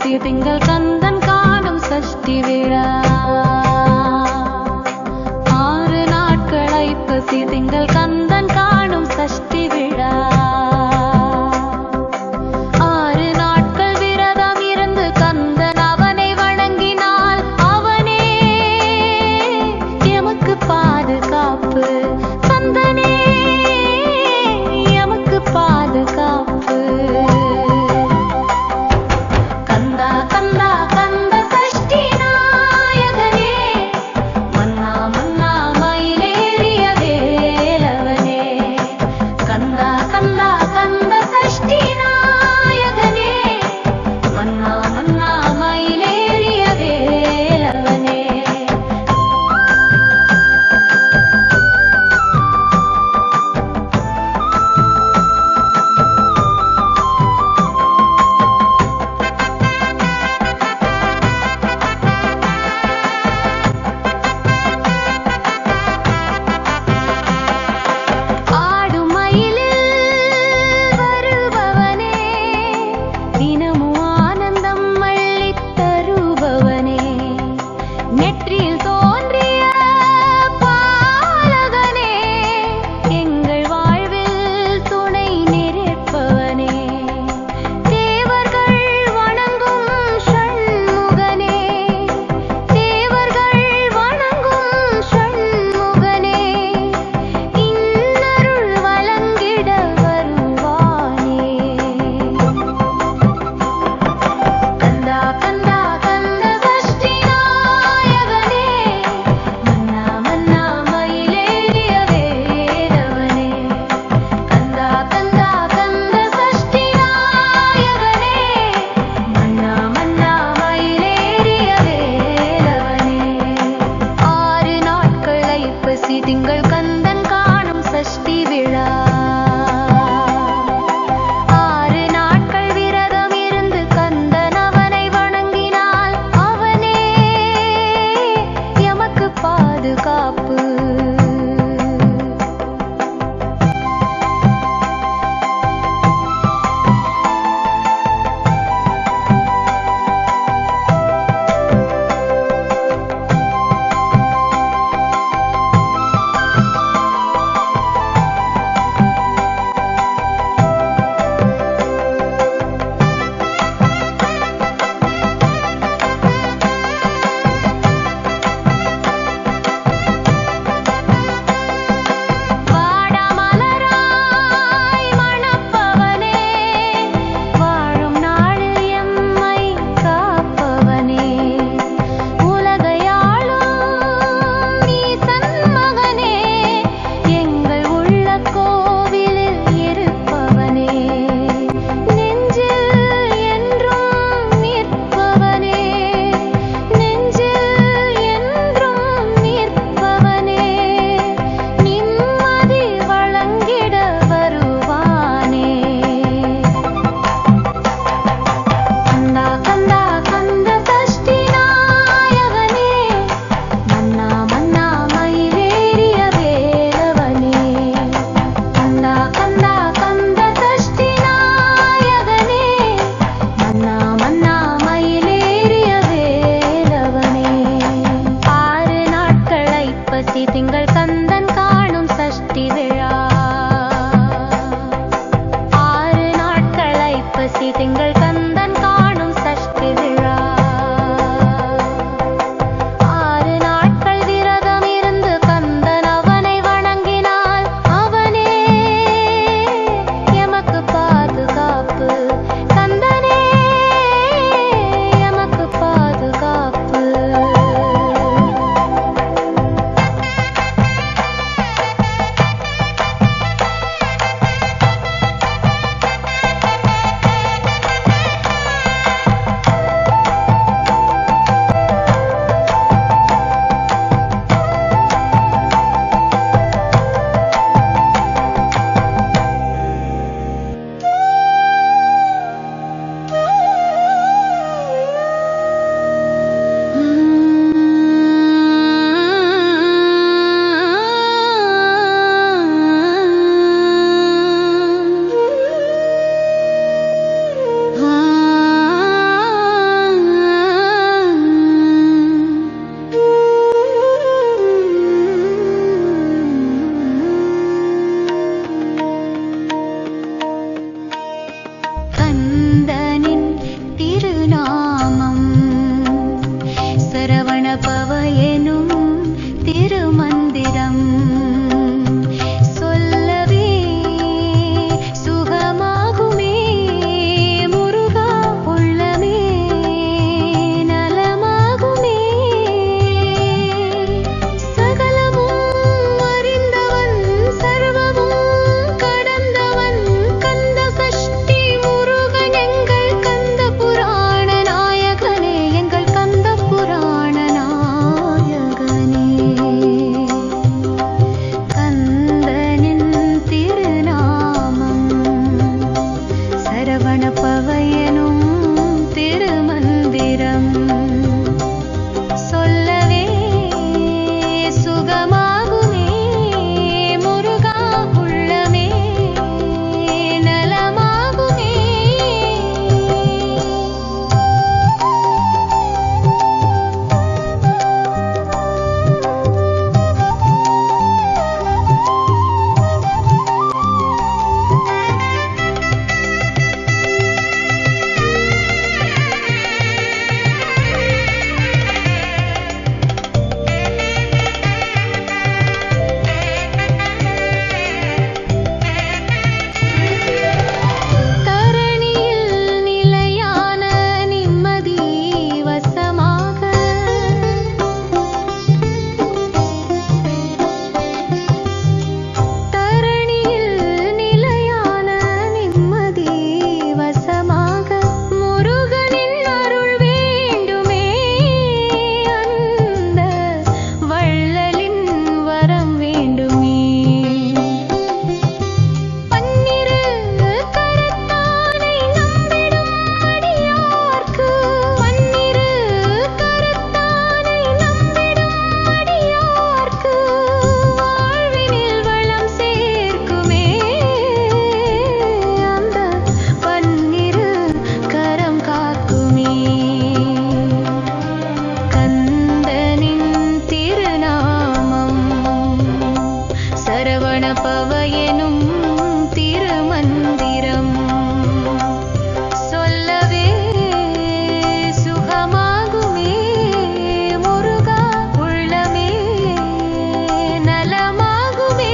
ஐப்பசி திங்கள் கந்தன் காணும் சஷ்டி விழா. 6 நாட்கள் ஐப்பசி திங்கள் கந்தன் காணும் சஷ்டி விழா. 6 நாட்கள் விரதம் இருந்து கந்தன் அவனை வணங்கினால் அவனே எமக்கு பாதுகாப்பு. கந்தனே எமக்கு பாதுகாப்பு. கந்தா கந்தா கந்த சஷ்டி நாயகனே சரவணபவயனும் திருமந்திரம் சொல்லவே சுகமாகுமே முருகா உள்ளமே நலமாகுமே. சரவணபவயனும் திருமந்திரம் சொல்லவே சுகமாகுமே முருகா உள்ளமே நலமாகுமே.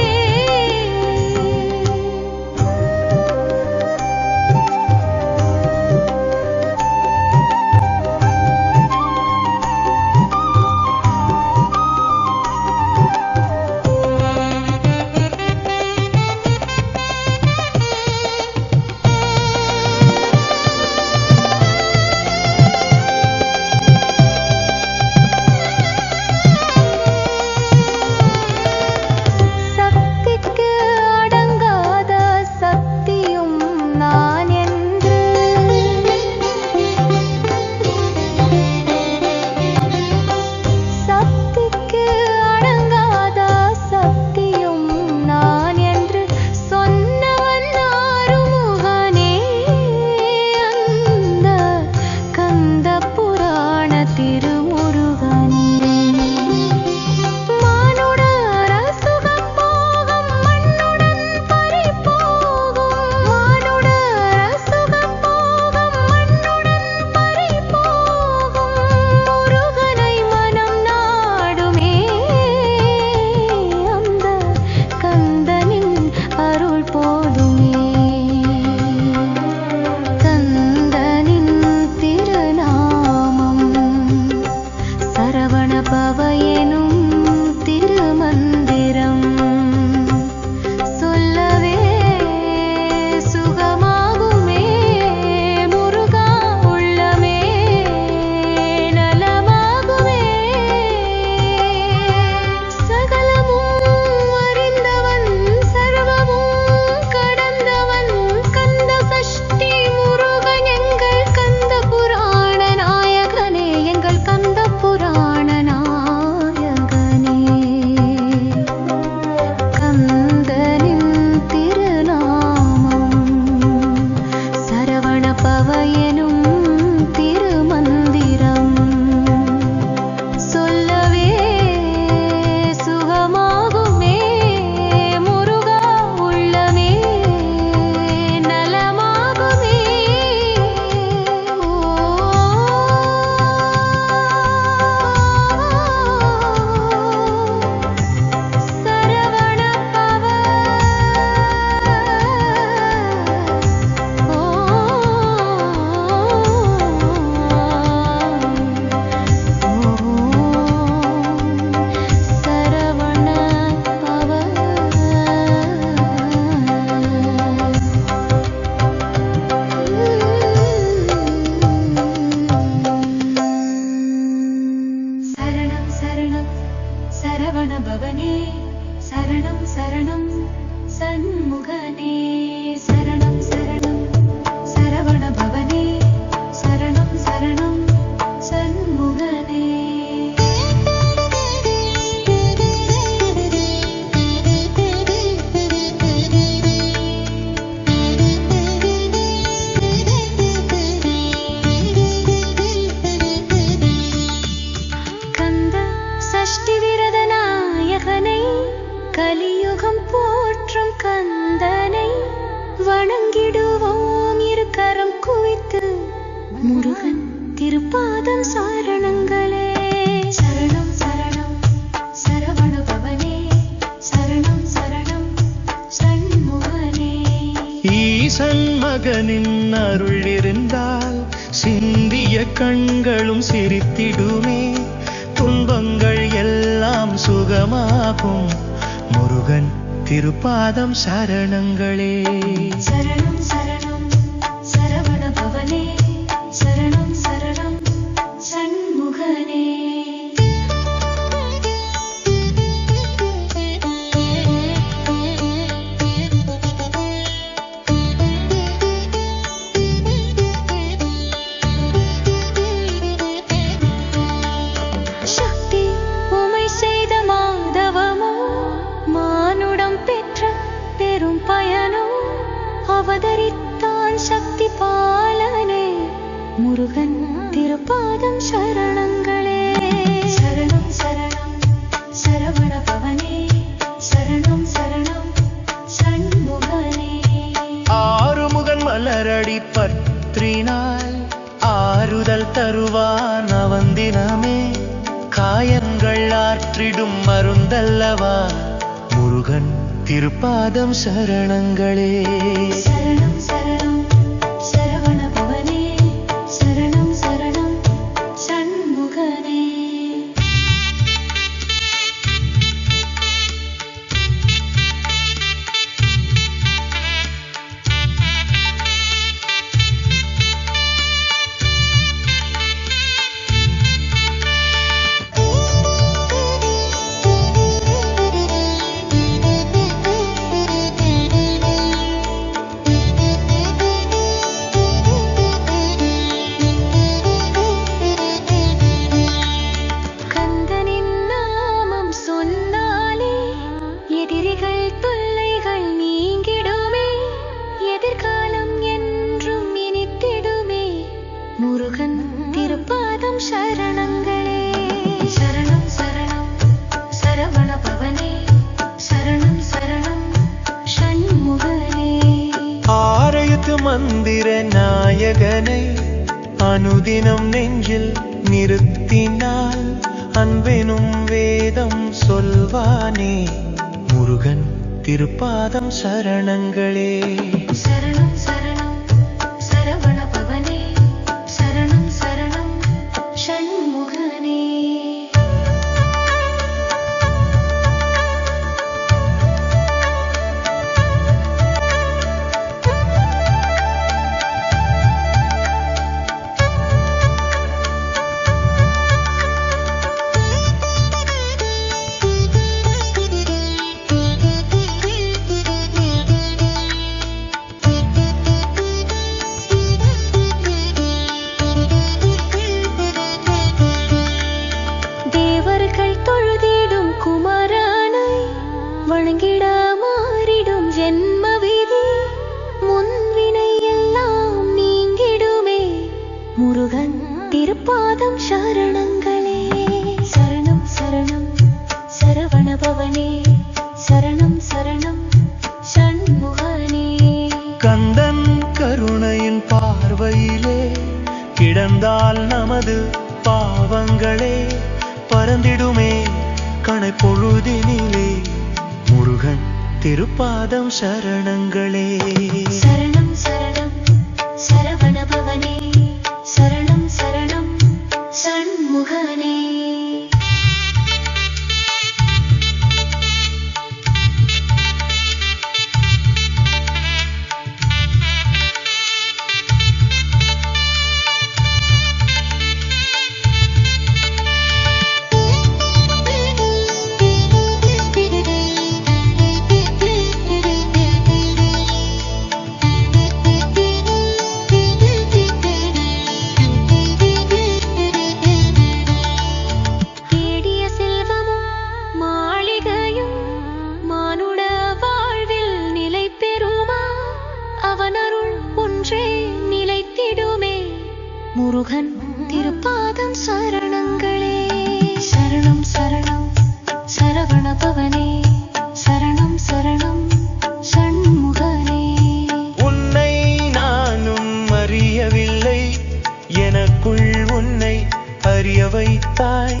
சரவணபவயனும் திருமந்திரம் சொல்லவே சுகமாகுமே முருகா உள்ளமே நலமாகுமே. சகலமும் அறிந்தவன் சர்வமும் கடந்தவன் கந்த சஷ்டி முருகன் எங்கள் கந்த புராண நாயகனே எங்கள் கந்த புராண பவயனும் திருமந்திரம் சொல்லவே சுகமாகுமே முருகா உள்ளமே நலமாகுமே. சரவணபவ முருகன் திருப்பாதம் சரணங்களே. சரணம் சரணம் சரவண பவனே, சரணம் சரணம் சண்முகனே. ஈசன் மகனின் அருள் இருந்தால் சிந்திய கண்களும் சிரித்திடுமே, துன்பங்கள் எல்லாம் சுகமாகும். முருகன் திருப்பாதம் சரணங்களே. சரணம் சரணம் சரவண பவனே, சரணம் சரணம் சண்முகனே. சக்தி உமை செய்த மாதவமோ, மானுடம் பெற்ற பெரும் பயனோ, அவதரித்தான் சக்தி பாலனே. முருகன் திருப்பாதம் சரணங்களே. சரணம் சரணம் சரவண பவனே, சரணம் சரணம் சண்முகனே. ஆறுமுகன் மலரடி பற்றினால் ஆறுதல் தருவான் அவன் தினமே, காயங்கள் ஆற்றிடும் மருந்தல்லவா. முருகன் திருப்பாதம் சரணங்களே. சரணம் சரணம் சரவண பவனே, சரணம் சரணம் சண்முகனே. கந்தனின் நாமம் சொன்னாலே எதிரிகள் தொல்லைகள் நீங்கிடுமே, எதிர்காலம் என்றும் இனித்திடுமே. முருகன் திருப்பாதம் சரணங்களே. சரணம் சரணம் சரவண பவனே, சரணம் சரணம் சண்முகனே. ஆரையுத்து மந்திர நாயகனை அனுதினம் நெஞ்சில் நிறுத்தினால் அன்பெனும் வேதம் சொல்வானே. முருகன் திருப்பாதம் சரணங்களே. சரணம் சரணம் சரவண பவனே, சரணம் சரணம் சண்முகனே. தேவர்கள் தொழுதிடும் குமரனை வணங்கிட மாறிடும் ஜென்ம விதி, முன்வினை எல்லாம் நீங்கிடுமே. முருகன் திருப்பாதம் சரணங்களே. சரணம் சரணம் சரவண பவனே, சரணம் சரணம் சண்முகனே. கந்தன் கருணையின் பார்வையிலே கிடந்தால் நமது பாவங்களே பறந்திடுமே கணை பொழுதினிலே. முருகன் திருப்பாதம் சரணங்களே. சரணம் சரணம் சரவண பவனே, சரணம் சரணம் சண்முகனே. முருகன் திருப்பாதம் சரணங்களே. சரணம் சரணம் சரவண பவனே, சரணம் சரணம் சண்முகனே. உன்னை நானும் அறியவில்லை, எனக்குள் உன்னை அறிய வைத்தாய்.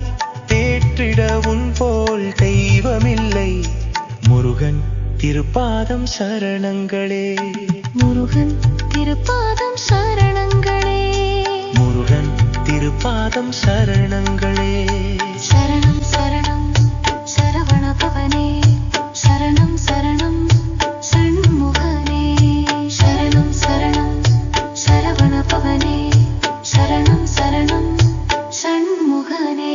தேற்றிட உன் போல் தெய்வமில்லை. முருகன் திருப்பாதம் சரணங்களே. முருகன் திருப்பாதம் சரணங்களே. முருகன் திருப்பாதம் சரணங்களே. சரணம் சரணம் சரவண பவனே. சரணம் சரணம் சண்முகனே. சரணம் சரணம் சரவண பவனே. சரணம் சரணம் சண்முகனே.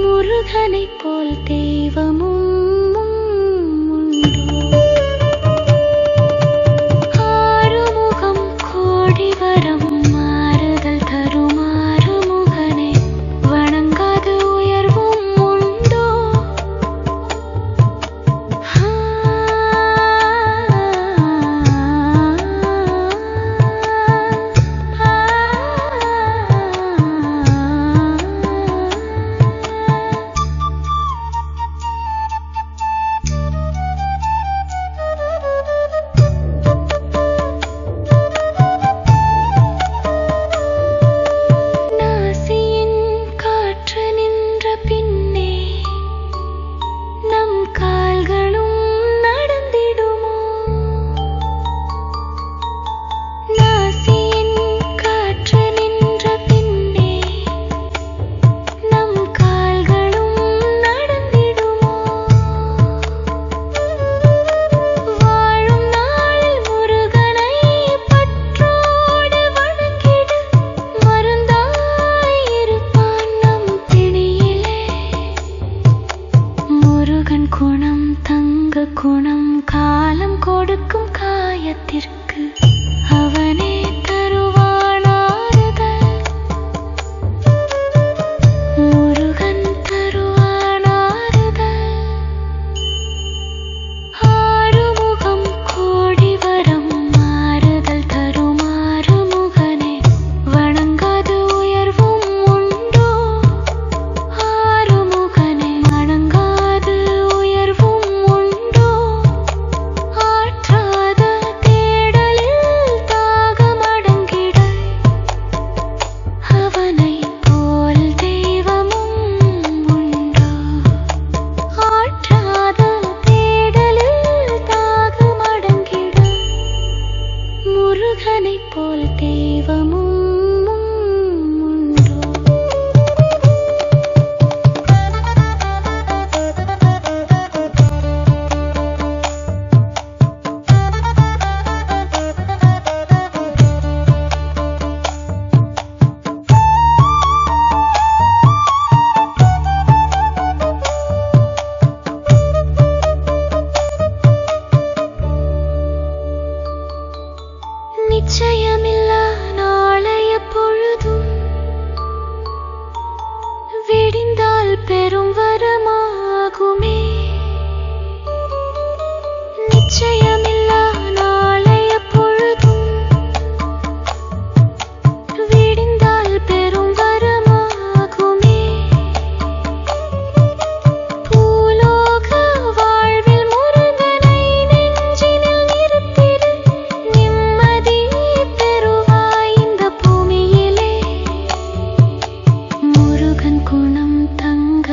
முருகனைப் போல் தெய்வமும் உண்டோ? ஆறுமுகம் கோடி வரம் மாறுதல் தரும் ஆறுமுகனை வணங்காத உயர்வும் உண்டோ? குணம் தங்க குணம் காலம் கொடுக்கும் காயத்திற்கு அவனே தருவானாறுதல். முருகன் தருவானாறுதல். ஆறுமுகம் கோடி வரம் மாறுதல் தரும் ஆறுமுகனே வணங்காத உயர்வும் உண்டோ? ஆறுமுகனை வணங்காத உயர்வும் உண்டோ? ஆற்றாத தேடலில் தாகமடங்கிட அவனைப் போல் தெய்வமும் உண்டோ? ஆற்றாத தேடலில் தாகமடங்கிட முருகனைப் போல் தெய்வமும் உண்டோ? நிச்சயமில்லா நாளைய பொழுதும் விடிந்தால் பெரும் வரமாகுமே. நிச்சயமில்லா நாளைய பொழுதும் விடிந்தால் பெரும் வரமாகுமே. பூலோக வாழ்வில் முருகனை நெஞ்சினில் நிறுத்திடு நிம்மதி பெறுவாய் இந்த பூமியிலே. முருகன் குணம் தங்க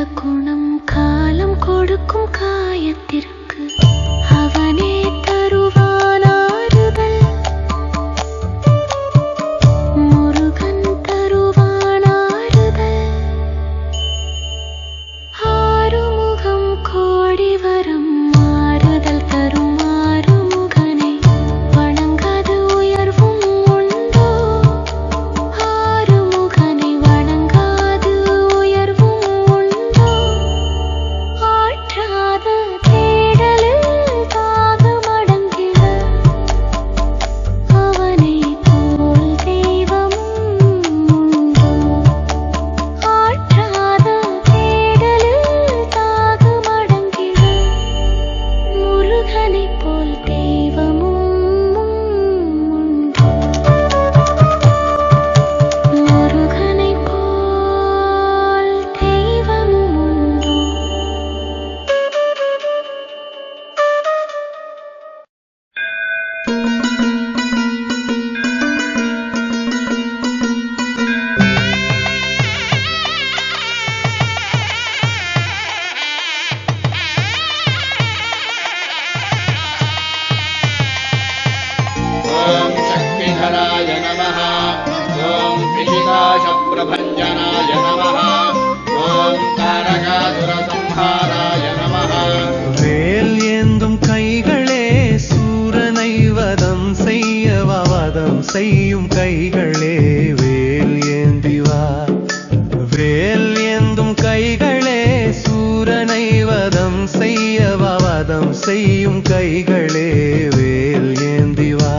செய்யும் கைகளே வேல் ஏந்தி வா.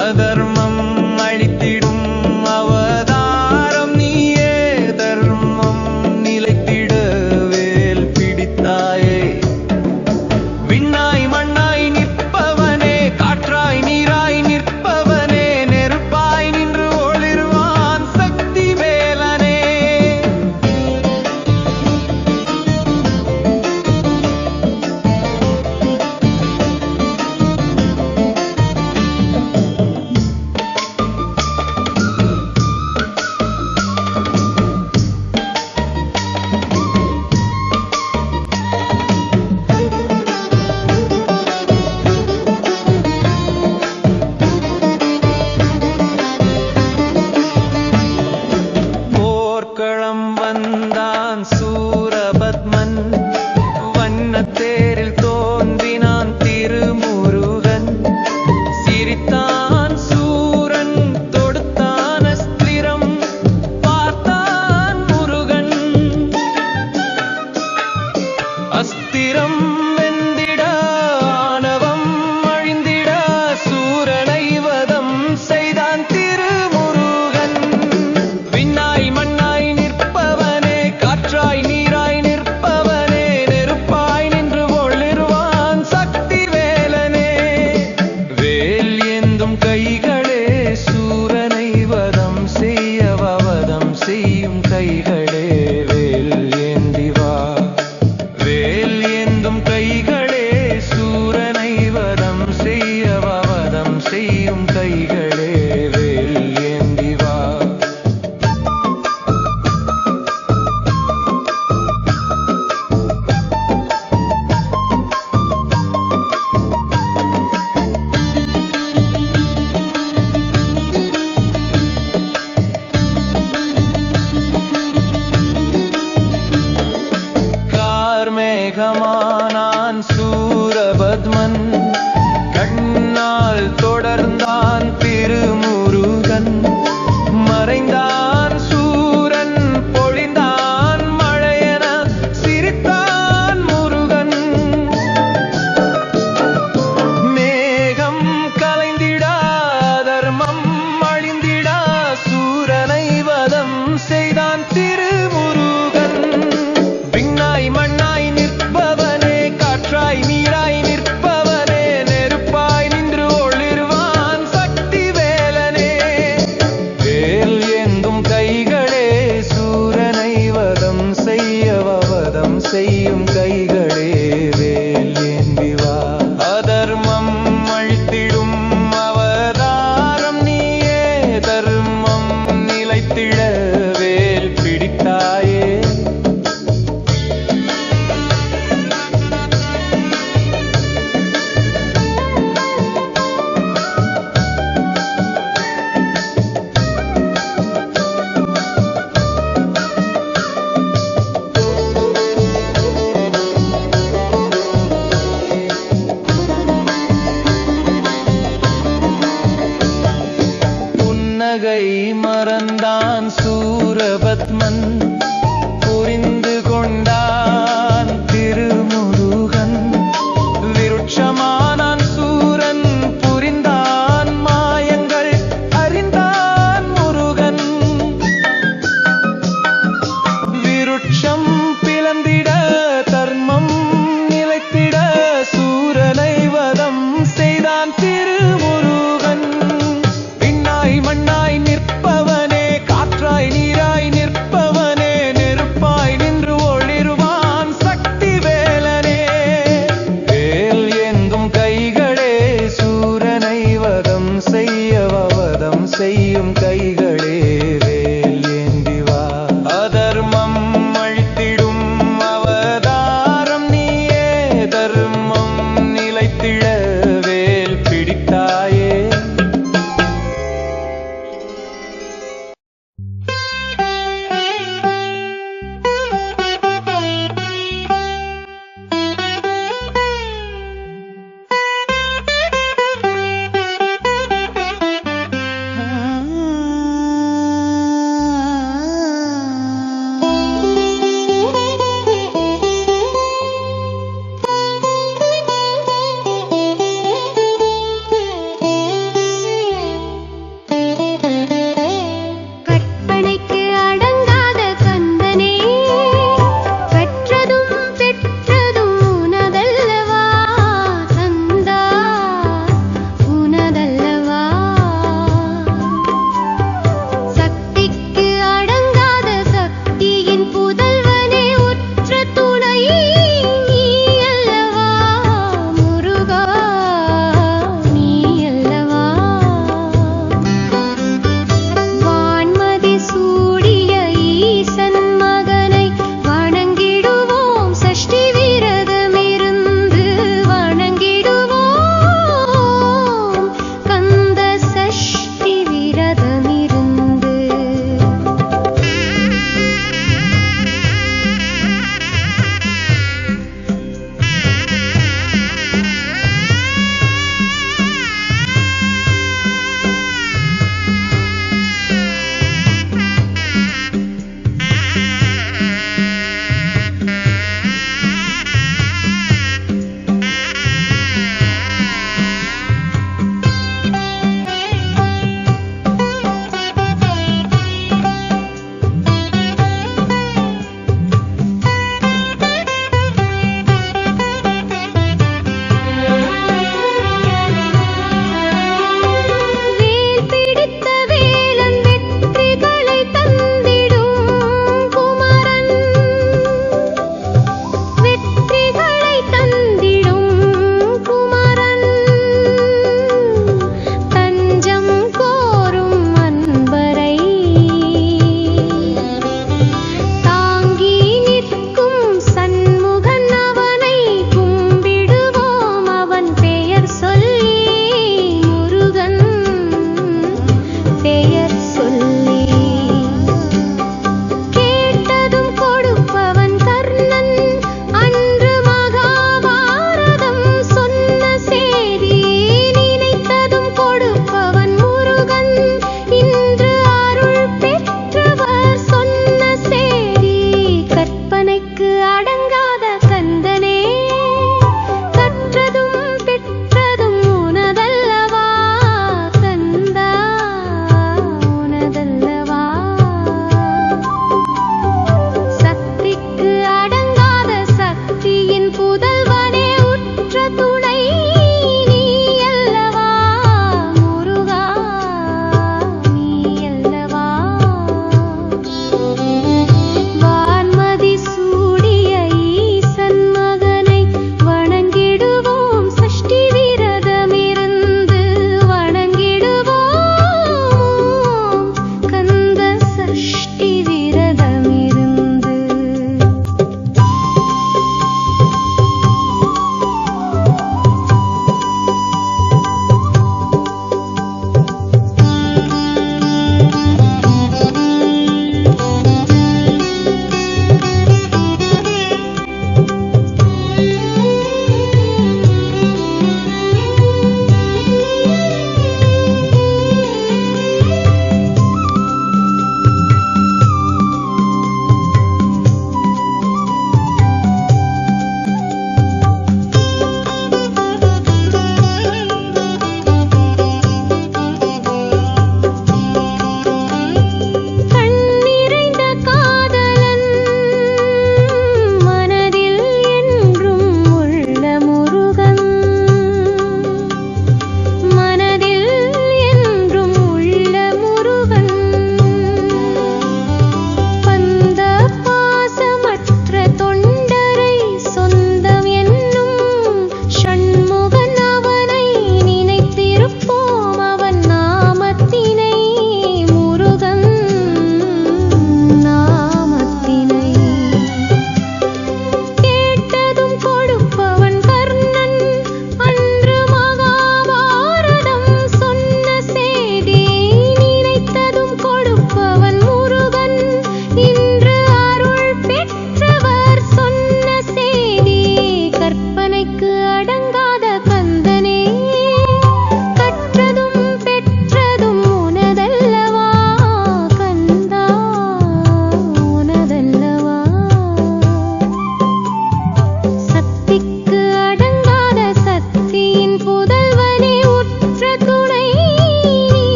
அதர்மம் அழித்திடும் அவதாரம் நீயே, தர்மம் நிலைத்திட வேல் பிடித்தாயே. விண்ணாய் மண்ணாய் நிற்பவனே, காற்றாய் நீராய் நிற்பவனே, நெருப்பாய் நின்று ஒளிர்வான் சக்தி வேலனே. போர்க்களம் வந்தான் சூரபத்மன், வண்ணத்தேரில் தோன்றினான் திருமுருகன். சிரித்தான் சூரன், தொடுத்தான் அஸ்திரம், பார்த்தான் முருகன். அஸ்திரம் வெந்திட ஆணவம் அழிந்திட, சூரனை வதம் செய்தான் திருமுருகன். விண்ணாய் மண்ணாய் நிற்பவனே, காற்றாய் நீராய் நிற்பவனே, நெருப்பாய் நின்று ஒளிர்வான் சக்தி வேலனே. வேல் ஏந்தும் கைகளே சூரனை வதம் செய்யவா, வதம் செய்யும் கைகளே வேல் ஏந்தி வா. வேல் ஏந்தும் கைகளே சூரனை வதம் செய்யவா, வதம் செய்யும் கைகளே வேல் ஏந்தி வா. கார்மேகமானான் சூரபத்மன், கண்ணால் தொடர்ந்தான் திருமுருகன். மறைந்தான் சூரன், பொழிந்தான் மழையென சிரித்தான் முருகன். மேகம் கலைந்திட தர்மம் அழிந்திட, சூரனை வதம் செய்தான் திருமுருகன். விண்ணாய் மண்ணாய் நிற்பவனே, காற்றாய் நீராய் நிற்பவனே, நெருப்பாய் நின்று ஒளிர்வான் சக்தி வேலனே. வேல் ஏந்தும் கைகளே சூரனை வதம் செய்யவா, வதம் செய்யும் கைகளே வேல் ஏந்தி வா. அதர்மம் அழித்திடும் அவதாரம் நீயே, தர்மம் நிலைத்திட வேல் பிடித்தாயே. புன்னகை மறந்தான் சூரபத்மன், புரிந்து கொண்டான் திருமுருகன். விருட்சமானான் சூரன், புரிந்தான் மாயங்கள் அறிந்தான் முருகன். விருட்சம் பிளந்திட தர்மம் நிலைத்திட, சூரனை வதம் செய்தான் திருமுருகன். விண்ணாய் மண்ணாய் நிற்பவனே, காற்றாய் நீராய் நிற்பவனே, நெருப்பாய் நின்று ஒளிர்வான் சக்தி வேலனே. வேல் ஏந்தும் கைகளே சூரனை வதம் செய்யவா, வதம் செய்யும் கைகளே வேல் ஏந்தி வா. அதர்மம் அழித்திடும்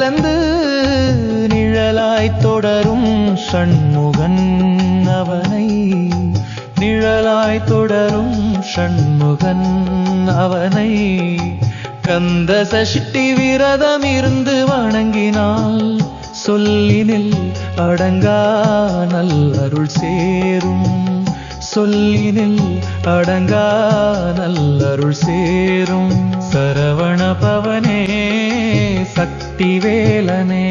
கலந்து நிழலாய் தொடரும் ஷண்முகன் அவனை, நிழலாய் தொடரும் ஷண்முகன் அவனை. கந்த சஷ்டி விரதம் இருந்து வணங்கினால் சொல்லினில் அடங்கா நல்லருள் சேரும், சொல்லினில் அடங்கா நல்லருள் சேரும். சரவண பவனே சக்தி வேலனே.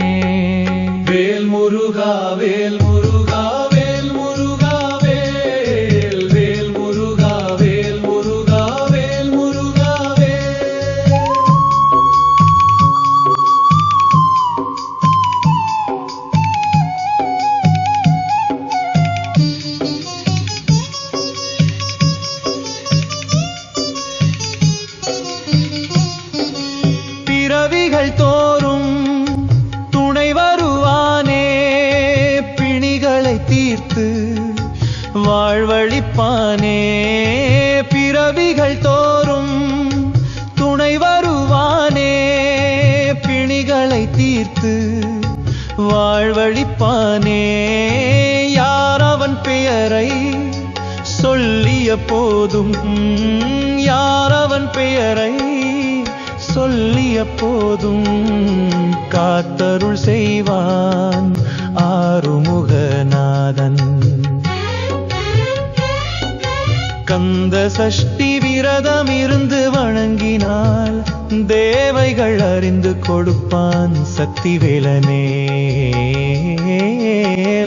வேல் முருகா வேல் முருகா வேல் முருகா வேல், வேல் முருகா வேல் முருகா வேல் முருகா வேல். பிறவிகள் தோறும் துணை வருவானே, பிணிகளை தீர்த்து வாழ்வழிப்பானே. பிறவிகள் தோறும் துணை வருவானே, பிணிகளை தீர்த்து வாழ்வழிப்பானே. யார் அவன் பெயரை சொல்லிய போதும், யார் அவன் பெயரை சொல்லிய போதும் காத்தருள் செய்வான் ஆறுமுகநாதன். கந்த சஷ்டி விரதம் இருந்து வணங்கினால் தேவைகள் அறிந்து கொடுப்பான் சக்தி வேலனே.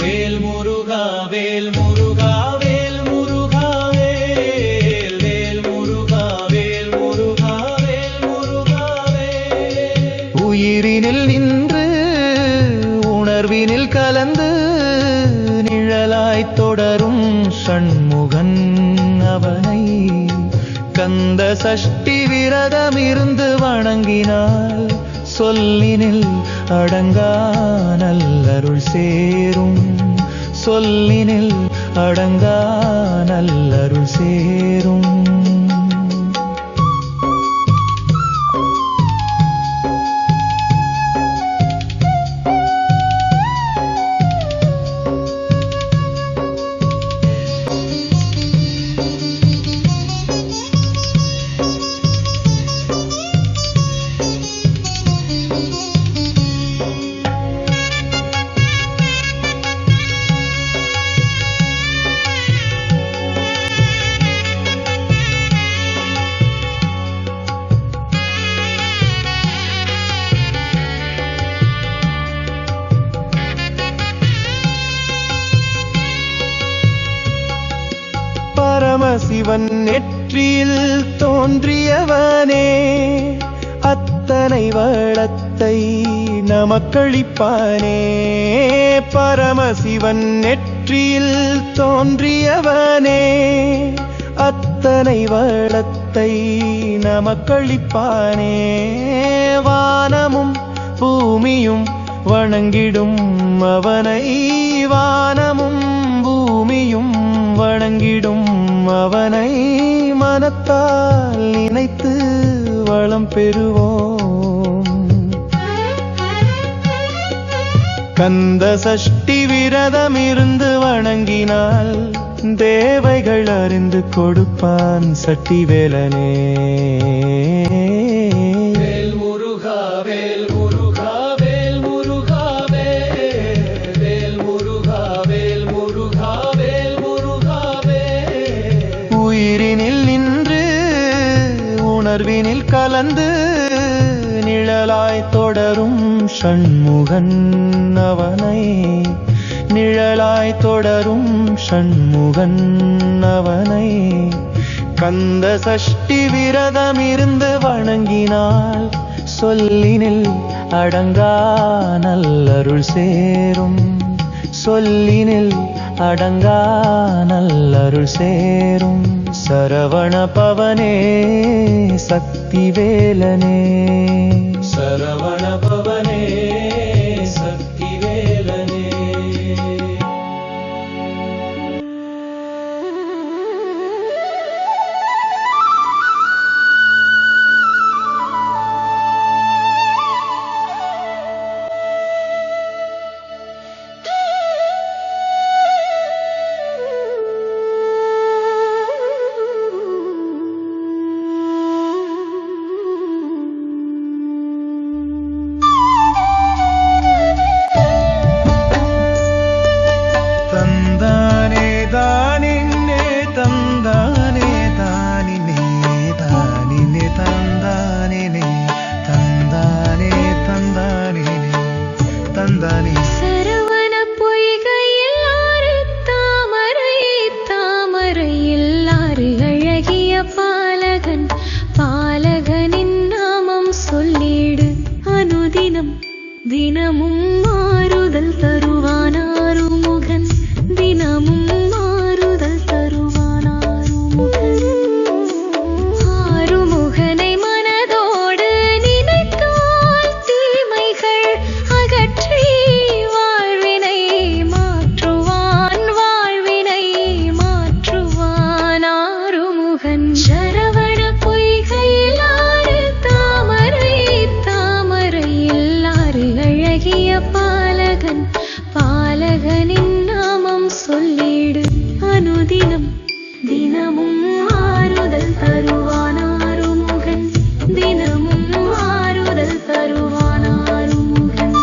வேல் முருகா வேல் முருகா வேல் முருகா வேல், வேல் முருகா வேல் முருகா வேல் முருகா வேல். உயிரினில் நின்று உணர்வினில் கலந்து நிழலாய் தொடரும் ஷண்முகன் அவனை. கந்த சஷ்டி விரதம் இருந்து வணங்கினால் சொல்லினில் அடங்கா நல்லருள் சேரும், சொல்லினில் அடங்கா நல்லருள் சேரும். பரமசிவன் நெற்றியில் தோன்றியவனே, அத்தனை வளத்தை நமக்களிப்பானே. பரமசிவன் நெற்றியில் தோன்றியவனே, அத்தனை வளத்தை நமக்களிப்பானே. வானமும் பூமியும் வணங்கிடும் அவனை, வானமும் பூமியும் வணங்கிடும் அவனை. மனத்தால் நினைத்து வளம் பெறுவோம். கந்த சஷ்டி விரதம் இருந்து வணங்கினால் தேவைகள் அறிந்து கொடுப்பான் சக்தி வேலனே. வேல் முருகா வேல் முருகா வேல் முருகா வேல், வேல் முருகா வேல் முருகா வேல் முருகா வேல். உயிரினில் நின்று உணர்வினில் கலந்து நிழலாய் தொடரும் ஷண்முகன் அவனை, நிழலாய் தொடரும் ஷண்முகன் அவனை. கந்த சஷ்டி விரதம் இருந்து வணங்கினால் சொல்லினில் அடங்கா நல்லருள் சேரும், சொல்லினில் அடங்கா நல்லருள் சேரும். சரவண பவனே சக்தி வேலனே, சரவண பவனே சக்தி வேலனே. தந்தானே சரவண பொய்கையில் ஆறு தாமரை தாமரையில் ஆறு அழகிய பாலகன் பாலகனின் நாமம் சொல்லிடு அனுதினம் தினமும் மாறுதல் தருவான் ஆறுமுகன் தினமும் மாறுதல் தருவான் ஆறுமுகன் ஆறுமுகனை மனதோடு நினைத்தால் தீமைகள் அகற்றி வாழ்வினை மாற்றுவான் ஆறுமுகன் சரவண பொய்கையில் ஆறு தாமரை தாமரையில் ஆறு அழகிய பாலகன் பாலகனின் நாமம் சொல்லிடு அனுதினம் தினமும் மாறுதல் தருவான் ஆறுமுகன் தினமும் மாறுதல் தருவான் ஆறுமுகன்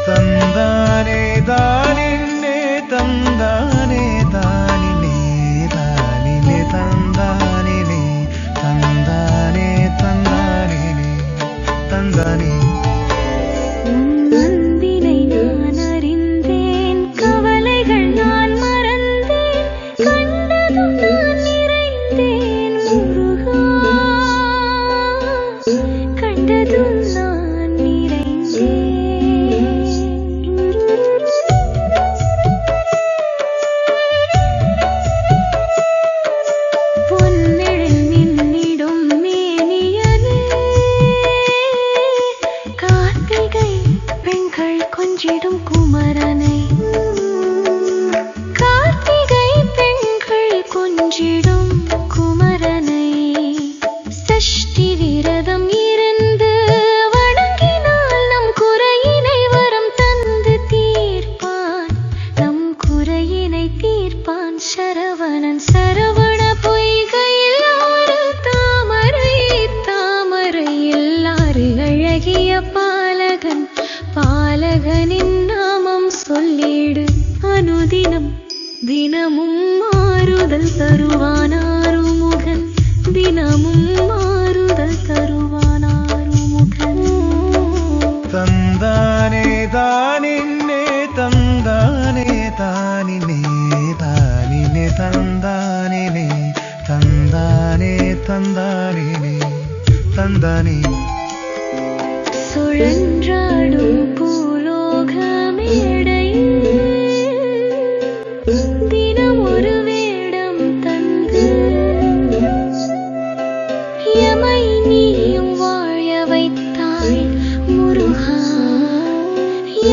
தந்தானே தானினே தந்தானே தானினே தானினே தந்தானினே தந்தானே தந்தானினே தந்தானே அன்பினை நான் அறிந்தேன் கவலைகள் நான் மறந்தேன் கண்டதும் நான் நிறைந்தேன் முருகா கண்டதும் நான் நிறைந்தேன் பொன்னெழில் மின்னிடும் மேனியனே கார்த்திகை பெண்கள் கொஞ்சிடும் குமரனை கார்த்திகை பெண்கள் கொஞ்சிடும் குமரனை சஷ்டி விரதம் இருந்து வணங்கினால் நம் குறையினை வரம் தந்து தீர்ப்பான் நம் குறையினை தீர்ப்பான் சரவணன் சரவண பொய்கையில் ஆறு தாமரை தாமரையில் ஆறு அழகிய பாலகன் பாலகனின் நாமம் சொல்லிடு அனுதினம் தினமும் மாறுதல் தருவான் ஆறுமுகன் தினமும் மாறுதல் தருவான் ஆறுமுகன் தந்தானே தானினே தந்தானே தானினே தானினே தந்தானினே தந்தானே தந்தானினே தந்தானே சுழன்றாடும் பூலோக மேடையில் தினம் ஒரு வேடம் தந்து எமை நீயும் வாழ வைத்தாய் முருகா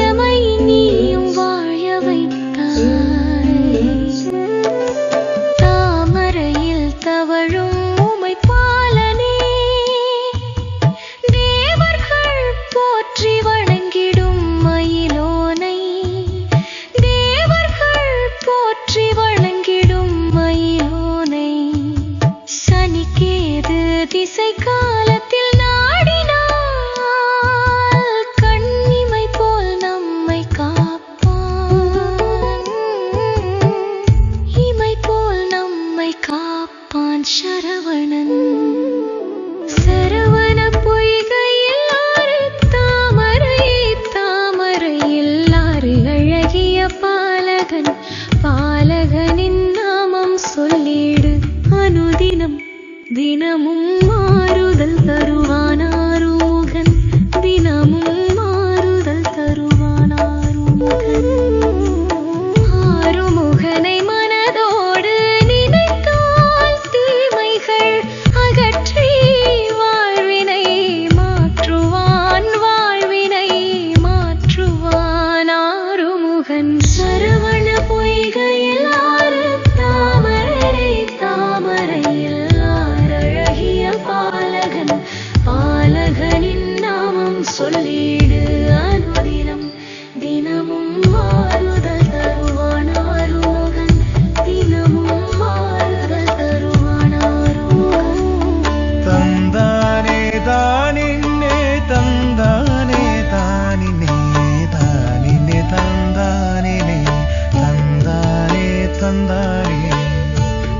எமை நீயும் வாழ வைத்தாய் தாமரையில் தவழும் உமை பாலனே தேவர்கள் போற்றி வணங்கிடும் மயிலோனை தேவர்கள் போற்றி வணங்கிடும் மயிலோனை சனிக்கேது திசை காலத்தில் நாடினால் கண்ணிமை போல் நம்மை காப்பான் இமை போல் நம்மை காப்பான் சரவணன் சரவண பொய்கையில் ஆறு தாமரை தாமரையில் ஆறு அழகிய பாலகன் பாலகனின் நாமம் சொல்லிடு அனுதினம் தினமும் மாறுதல் தருவான் ஆறுமுகன் தினமும் மாறுதல் தருவான் ஆறுமுகன் ஆறுமுகனை மனதோடு நினைத்தால் தீமைகள்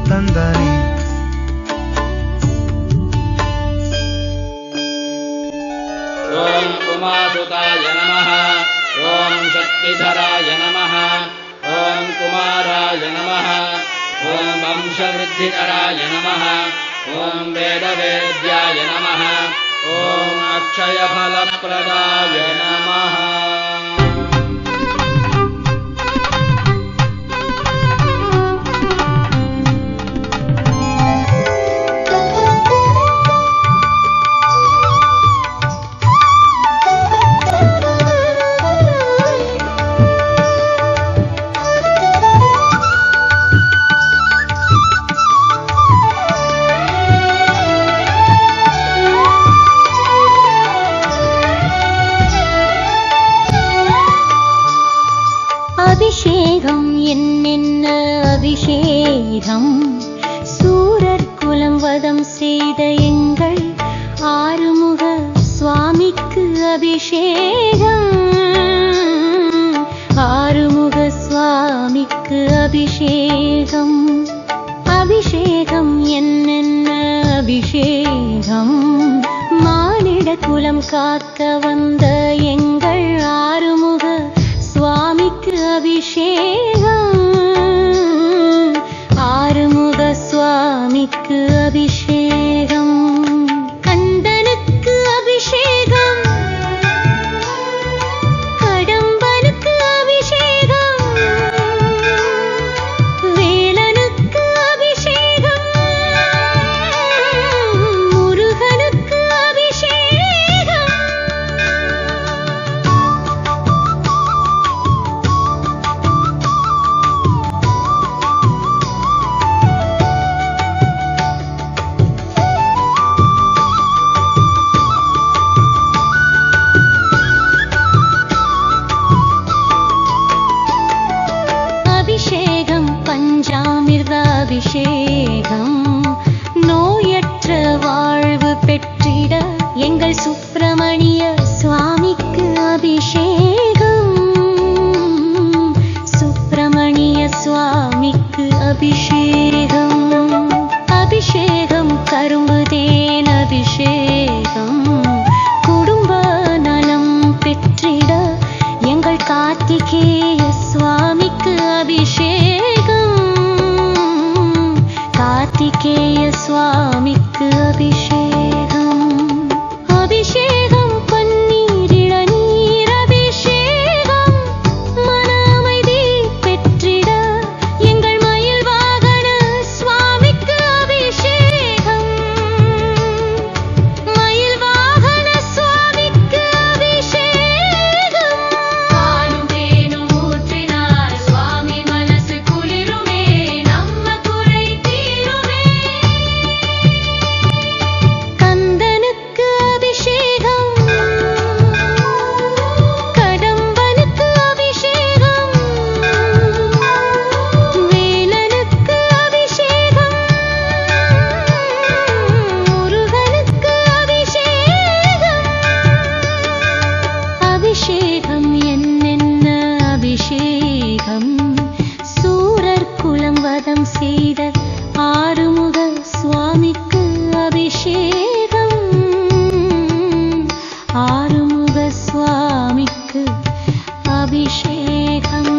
தந்தானே. ஓம் உமாசுதாய நமः. ஓம் சக்திதராய நமः. ஓம் குமாராய நமः. ஓம் வம்சவிருத்திகராய நமः. ஓம் வேதவேத்யாய நமः. ஓம் அக்ஷயஃலப்ரதாய நமः. அபிஷேகம் என்னென்ன அபிஷேகம், சூரர் குலம் வதம் செய்த எங்கள் ஆறுமுக சுவாமிக்கு அபிஷேகம். ஆறுமுக சுவாமிக்கு அபிஷேகம். அபிஷேகம் என்னென்ன அபிஷேகம், மானிட குலம் காக்க வந்த எங்கள் ஆறுமுக சுவாமிக்கு அபிஷேகம். ஆறுமுக சுவாமிக்கு அபிஷேகம். கந்தனுக்கு அபிஷேகம். கடம்பனுக்கு அபிஷேகம். வேலனுக்கு அபிஷேகம். முருகனுக்கு அபிஷேகம். அபிஷேகம் பஞ்சாமிர்த அபிஷேகம், நோயற்ற வாழ்வு பெற்றிட எங்கள் சுப்பிரமணிய சுவாமிக்கு அபிஷேகம். சுப்பிரமணிய சுவாமிக்கு அபிஷேகம். அபிஷேகம் கரும்பு தேன் அபிஷேகம், குடும்ப நலம் பெற்றிட எங்கள் கார்த்திகேய சுவாமிக்கு அபிஷேகம். கார்த்திகேய சுவாமிக்கு அபிஷேகம். அபிஷேகம் பன்னீர் இளநீர் அபிஷேகம், மன அமைதி பெற்றிட எங்கள் மயில் வாகன சுவாமிக்கு அபிஷேகம். மயில் வாகன சுவாமிக்கு அபிஷேகம். பாலும் தேனும் ஊற்றினார் சுவாமி மனசு குளிருமே, நம்ம குறை தீருமே. கந்தனுக்கு அபிஷேகம். கடம்பனுக்கு அபிஷேகம். வேலனுக்கு அபிஷேகம். முருகனுக்கு அபிஷேகம். அபிஷேகம் என்னென்ன அபிஷேகம், சூரர் குலம் வதம் செய்த ஆறுமுக சுவாமிக்கு அபிஷேகம். ஆறுமுக சுவாமிக்கு அபிஷேகம்.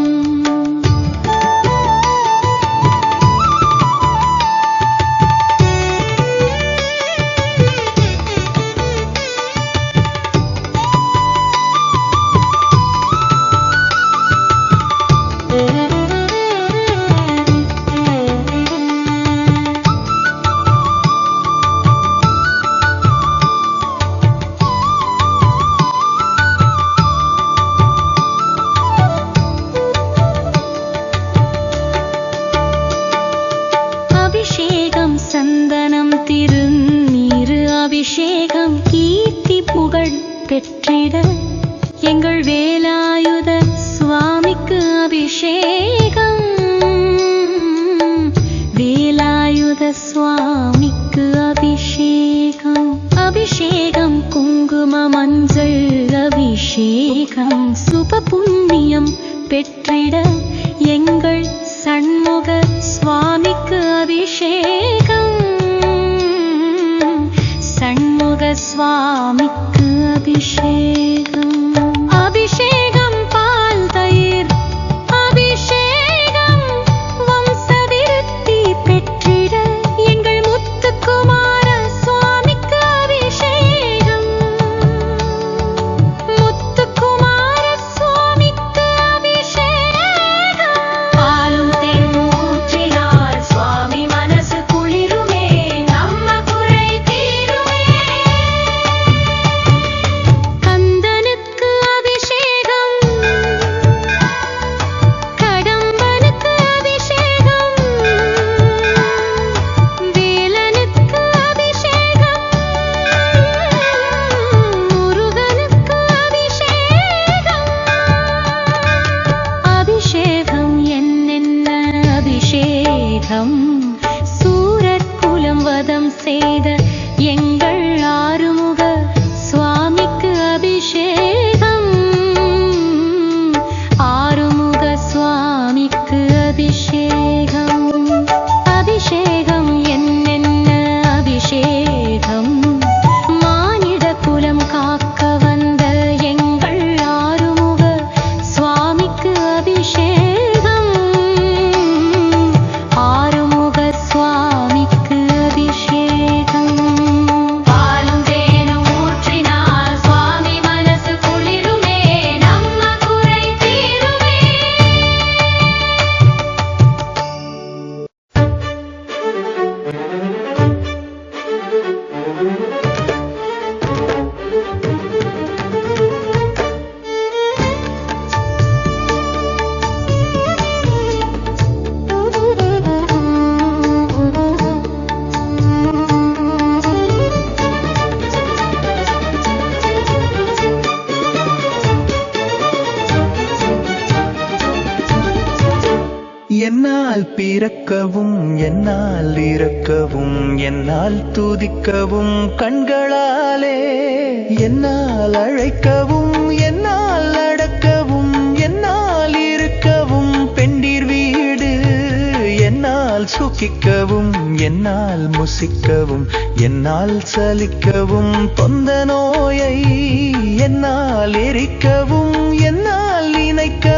அபிஷேகம் சந்தனம் திருநீரு அபிஷேகம், கீர்த்தி புகழ் பெற்றிட எங்கள் வேலாயுத சுவாமிக்கு அபிஷேகம். வேலாயுத சுவாமிக்கு அபிஷேகம். அபிஷேகம் குங்கும மஞ்சள் அபிஷேகம், சுப புண்ணியம் பெற்றிட எங்கள் சண்முக சுவாமிக்கு அபிஷேகம். அபிஷேகம் சண்முக சுவாமிக்கு அபிஷேகம் அபிஷேகம் பால் தயிர் அபிஷேகம் வம்சவிருத்தி பெற்றிட எங்கள் முத்துக்குமார சுவாமிக்கு அபிஷேகம் முத்துக்குமார சுவாமிக்கு அபிஷேகம் பாலும் தேனும் ஊற்றினார் சுவாமி மனசு குளிருமே நம்ம குறை தீருமே கந்தனுக்கு அபிஷேகம் கடம்பனுக்கு அபிஷேகம் வேலனுக்கு அபிஷேகம் முருகனுக்கு அபிஷேகம் அபிஷேகம் என்னென்ன அபிஷேகம் சூரர் குலம் வதம் செய்த எங்கள் ஆறுமுக சுவாமிக்கு அபிஷேகம் ஆறுமுக சுவாமிக்கு அபிஷேகம் அபிஷேகம் என்னென்ன அபிஷேகம் மானிட குலம் காக்க வந்த எங்கள் ஆறுமுக சுவாமிக்கு அபிஷேகம் ஆறுமுக சுவாமிக்கு அபிஷேகம் பாலும் தேனும் ஊற்றினார் சுவாமி மனசு குளிருமே நம்ம குறை தீருமே என்னால் பிறக்கவும் என்னால் இறக்கவும் என்னால் துதிக்கவும் கண்களாலே என்னால் அழைக்கவும் என்னால் அடக்கவும் என்னால் இருக்கவும் பெண்டீர் வீடு என்னால் சுகிக்கவும் என்னால் முசிக்கவும் என்னால் சலிக்கவும் தொந்த நோயை என்னால் எரிக்கவும் என்னால் நினைக்கவும்